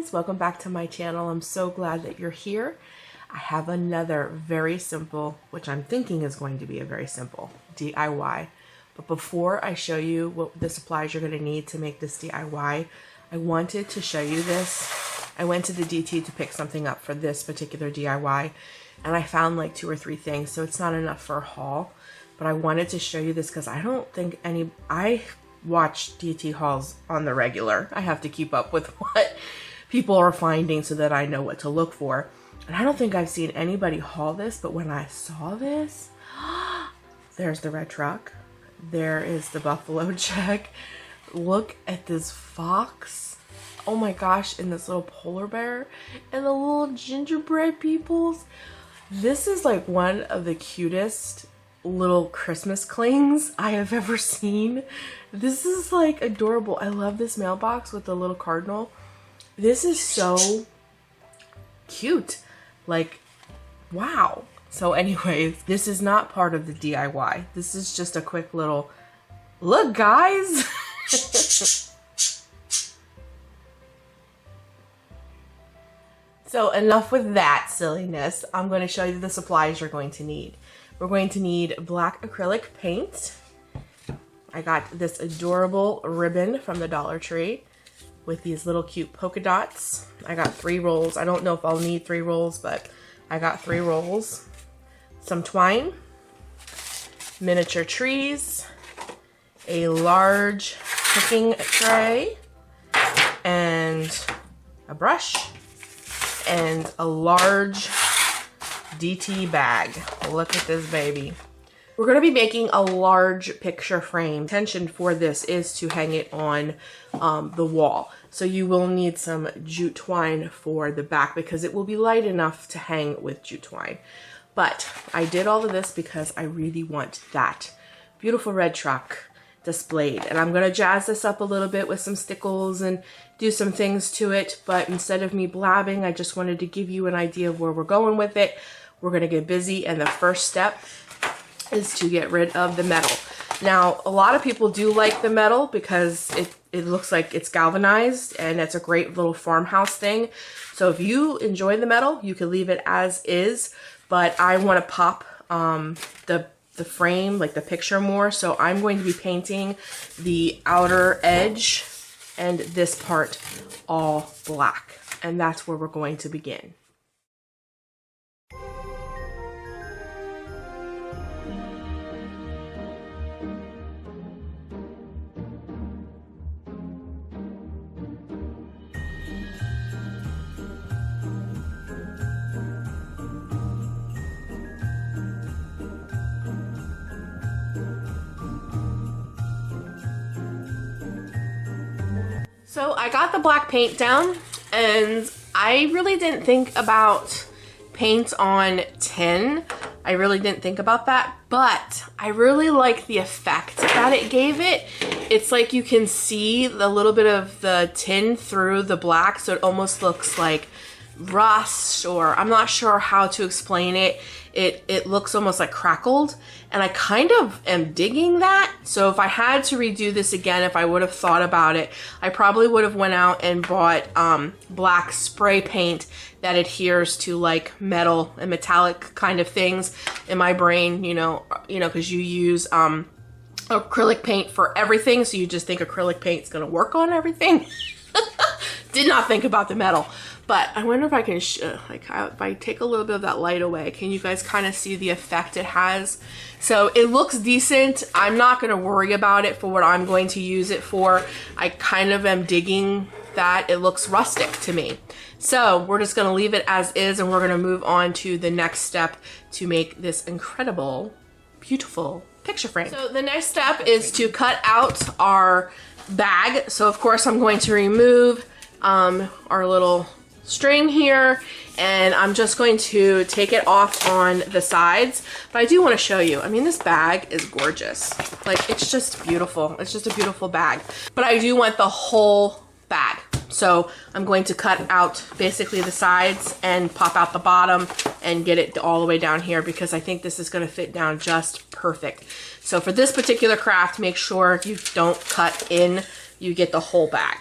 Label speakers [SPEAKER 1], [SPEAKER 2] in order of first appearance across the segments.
[SPEAKER 1] friends, welcome back to my channel. I'm so glad that you're here. I have another very simple, which I'm thinking is going to be a very simple DIY. But before I show you what the supplies you're going to need to make this DIY, I wanted to show you this. I went to the DT to pick something up for this particular DIY, and I found like 2 or 3 things, so it's not enough for a haul. But I wanted to show you this because I don't think I watch DT hauls on the regular. I have to keep up with what people are finding so that I know what to look for. And I don't think I've seen anybody haul this, but when I saw this, there's the red truck. There is the buffalo check. Look at this fox. Oh my gosh, and this little polar bear and the little gingerbread peoples. This is like one of the cutest little Christmas clings I have ever seen. This is like adorable. I love this mailbox with the little cardinal. This is so cute. Like, wow. So anyways, this is not part of the DIY. This is just a quick little look, guys. So enough with that silliness. I'm going to show you the supplies you're going to need. We're going to need black acrylic paint. I got this adorable ribbon from the Dollar Tree with these little cute polka dots. I got 3 rolls. I don't know if I'll need 3 rolls, but I got 3 rolls. Some twine, miniature trees, a large cooking tray, and a brush, and a large DT bag. Look at this baby. We're going to be making a large picture frame. Intention for this is to hang it on the wall. So you will need some jute twine for the back because it will be light enough to hang with jute twine. But I did all of this because I really want that beautiful red truck displayed. And I'm going to jazz this up a little bit with some stickles and do some things to it. But instead of me blabbing, I just wanted to give you an idea of where we're going with it. We're going to get busy, and the first step is to get rid of the metal. Now, a lot of people do like the metal because it looks like it's galvanized, and it's a great little farmhouse thing. So if you enjoy the metal, you can leave it as is, but I want to pop the frame, like the picture more. So I'm going to be painting the outer edge and this part all black, and that's where we're going to begin. So I got the black paint down, and I really didn't think about paint on tin. I really didn't think about that, but I really like the effect that it gave it. It's like you can see the little bit of the tin through the black, so it almost looks like rust, or I'm not sure how to explain it. It looks almost like crackled, and I kind of am digging that. So if I had to redo this again, if I would have thought about it, I probably would have went out and bought black spray paint that adheres to like metal and metallic kind of things. In my brain, you know, because you use acrylic paint for everything, so you just think acrylic paint's gonna work on everything. Did not think about the metal. But I wonder if I can, if I take a little bit of that light away, can you guys kind of see the effect it has? So it looks decent. I'm not going to worry about it for what I'm going to use it for. I kind of am digging that. It looks rustic to me. So we're just going to leave it as is, and we're going to move on to the next step to make this incredible, beautiful picture frame. So the next step is to cut out our bag. So of course I'm going to remove our little string here, and I'm just going to take it off on the sides. But I do want to show you, I mean, this bag is gorgeous. Like, it's just beautiful. It's just a beautiful bag. But I do want the whole bag. So I'm going to cut out basically the sides and pop out the bottom and get it all the way down here, because I think this is going to fit down just perfect. So for this particular craft, make sure you don't cut in, you get the whole bag.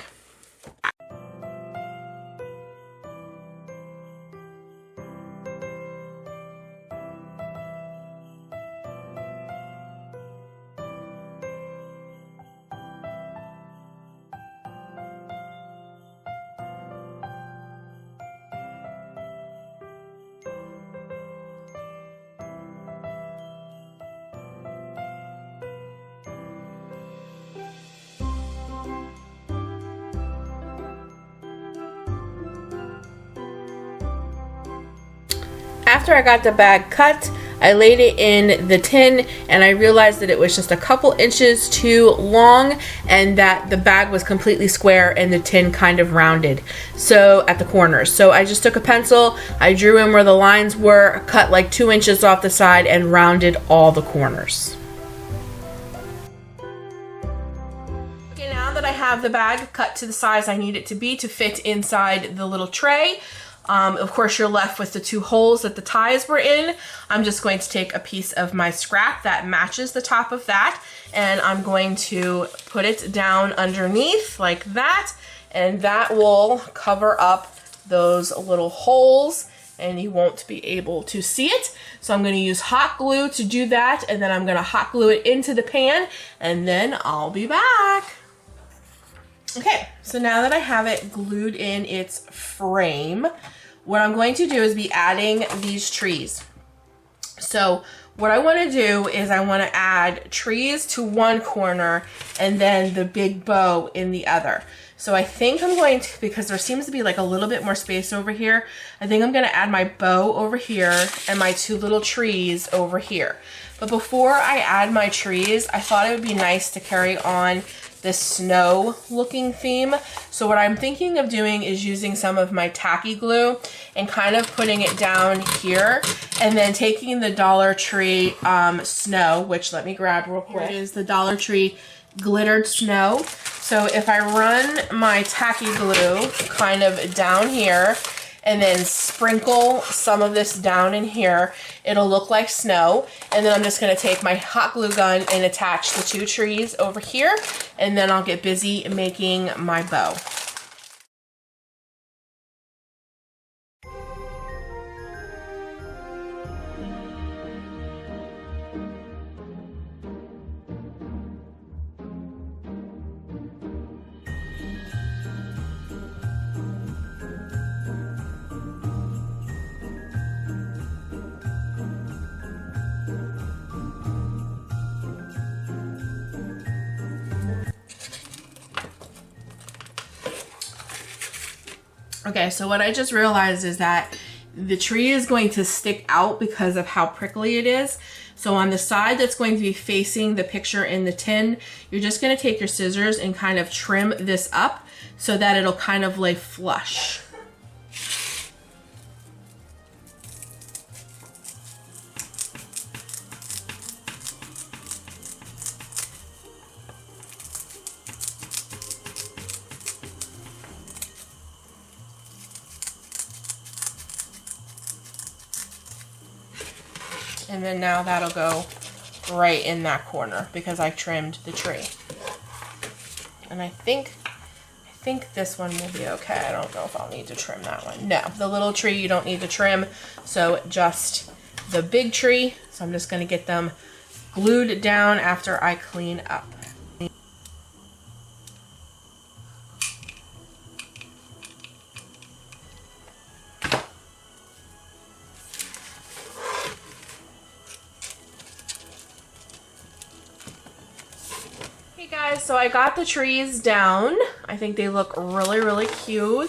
[SPEAKER 1] after I got the bag cut, I laid it in the tin and I realized that it was just a couple inches too long and that the bag was completely square and the tin kind of rounded, so at the corners. So I just took a pencil, I drew in where the lines were, cut like 2 inches off the side and rounded all the corners. Okay, now that I have the bag cut to the size I need it to be to fit inside the little tray, of course you're left with the 2 holes that the ties were in. I'm just going to take a piece of my scrap that matches the top of that, and I'm going to put it down underneath like that, and that will cover up those little holes and you won't be able to see it. So I'm going to use hot glue to do that, and then I'm going to hot glue it into the pan, and then I'll be back. Okay, so now that I have it glued in its frame, what I'm going to do is be adding these trees. So what I want to do is I want to add trees to one corner and then the big bow in the other. So I think I'm going to, because there seems to be like a little bit more space over here, I think I'm going to add my bow over here and my 2 little trees over here. But before I add my trees, I thought it would be nice to carry on this snow looking theme. So what I'm thinking of doing is using some of my tacky glue and kind of putting it down here, and then taking the Dollar Tree snow, which let me grab real quick. Here is the Dollar Tree glittered snow. So if I run my tacky glue kind of down here and then sprinkle some of this down in here, it'll look like snow. And then I'm just gonna take my hot glue gun and attach the 2 trees over here, and then I'll get busy making my bow. Okay, so what I just realized is that the tree is going to stick out because of how prickly it is. So on the side that's going to be facing the picture in the tin, you're just going to take your scissors and kind of trim this up so that it'll kind of lay flush. And then now that'll go right in that corner because I trimmed the tree. And I think this one will be okay. I don't know if I'll need to trim that one. No, the little tree you don't need to trim, so just the big tree. So I'm just gonna get them glued down after I clean up. Guys, so I got the trees down. I think they look really, really cute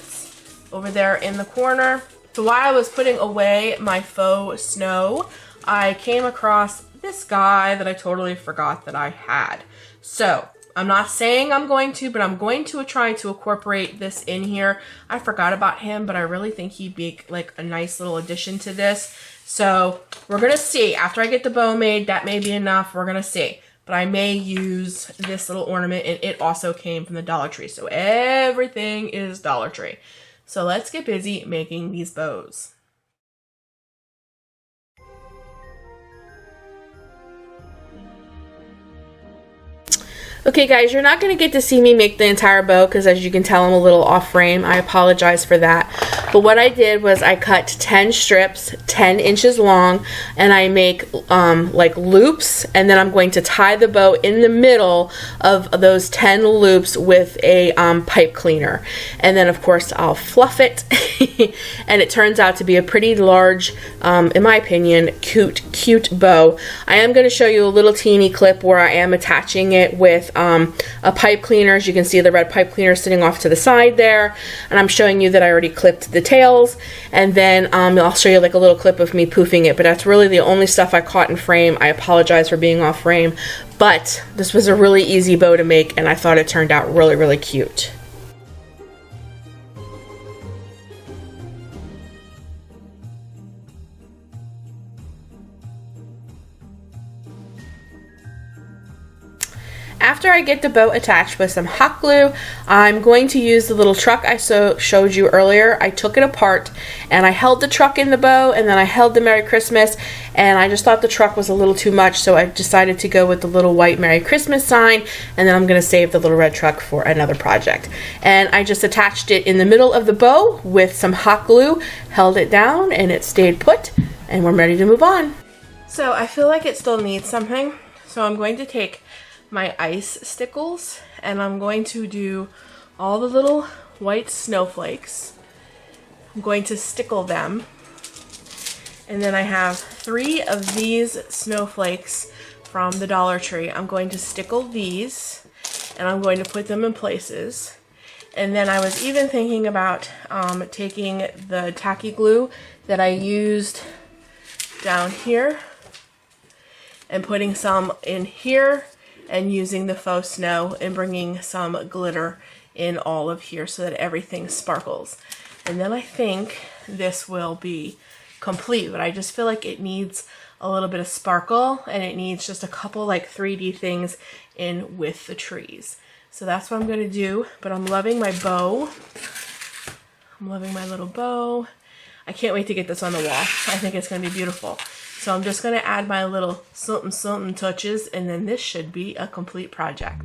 [SPEAKER 1] over there in the corner. So while I was putting away my faux snow, I came across this guy that I totally forgot that I had. So I'm not saying I'm going to, but I'm going to try to incorporate this in here. I forgot about him, but I really think he'd be like a nice little addition to this. So we're gonna see. After I get the bow made, that may be enough. We're gonna see. But I may use this little ornament, and it also came from the Dollar Tree. So everything is Dollar Tree. So let's get busy making these bows. Okay guys, you're not going to get to see me make the entire bow because as you can tell I'm a little off frame. I apologize for that. But what I did was I cut 10 strips 10 inches long, and I make like loops, and then I'm going to tie the bow in the middle of those 10 loops with a pipe cleaner. And then of course I'll fluff it and it turns out to be a pretty large, in my opinion, cute bow. I am going to show you a little teeny clip where I am attaching it with a pipe cleaner. As you can see, the red pipe cleaner sitting off to the side there, and I'm showing you that I already clipped the tails, and then I'll show you like a little clip of me poofing it, but that's really the only stuff I caught in frame. I apologize for being off frame, but this was a really easy bow to make, and I thought it turned out really, really cute. After I get the bow attached with some hot glue, I'm going to use the little truck I showed you earlier. I took it apart and I held the truck in the bow, and then I held the Merry Christmas, and I just thought the truck was a little too much, so I decided to go with the little white Merry Christmas sign, and then I'm going to save the little red truck for another project. And I just attached it in the middle of the bow with some hot glue, held it down, and it stayed put, and we're ready to move on. So I feel like it still needs something, so I'm going to take my ice stickles, and I'm going to do all the little white snowflakes. I'm going to stickle them, and then I have 3 of these snowflakes from the Dollar Tree. I'm going to stickle these, and I'm going to put them in places. And then I was even thinking about taking the tacky glue that I used down here and putting some in here, and using the faux snow and bringing some glitter in all of here so that everything sparkles. And then I think this will be complete, but I just feel like it needs a little bit of sparkle, and it needs just a couple like 3D things in with the trees. So that's what I'm going to do, but I'm loving my bow. I'm loving my little bow. I can't wait to get this on the wall. I think it's going to be beautiful. So I'm just going to add my little something something touches, and then this should be a complete project.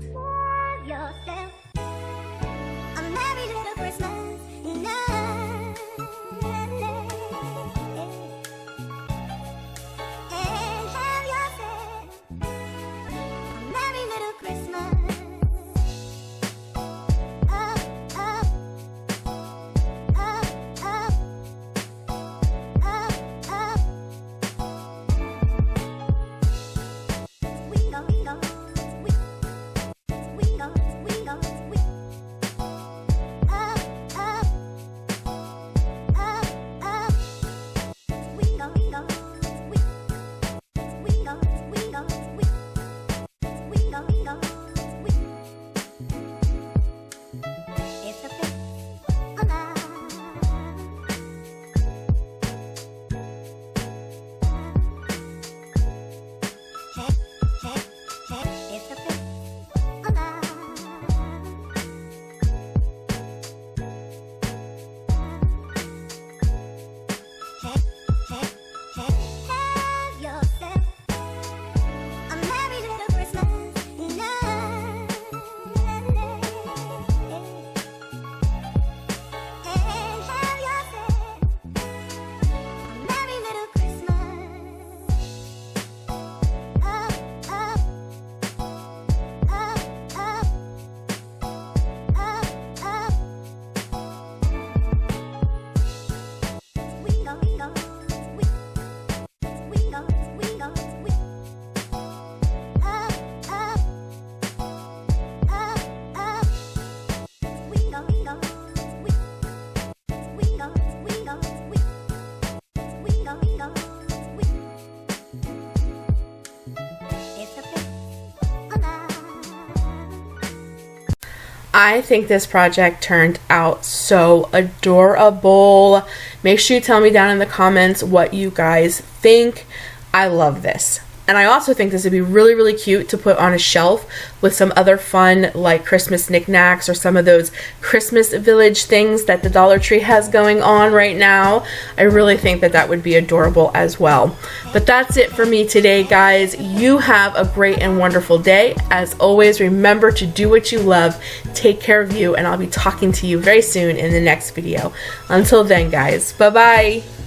[SPEAKER 1] I think this project turned out so adorable. Make sure you tell me down in the comments what you guys think. I love this. And I also think this would be really, really cute to put on a shelf with some other fun like Christmas knickknacks or some of those Christmas village things that the Dollar Tree has going on right now. I really think that that would be adorable as well. But that's it for me today, guys. You have a great and wonderful day. As always, remember to do what you love. Take care of you, and I'll be talking to you very soon in the next video. Until then, guys, bye-bye.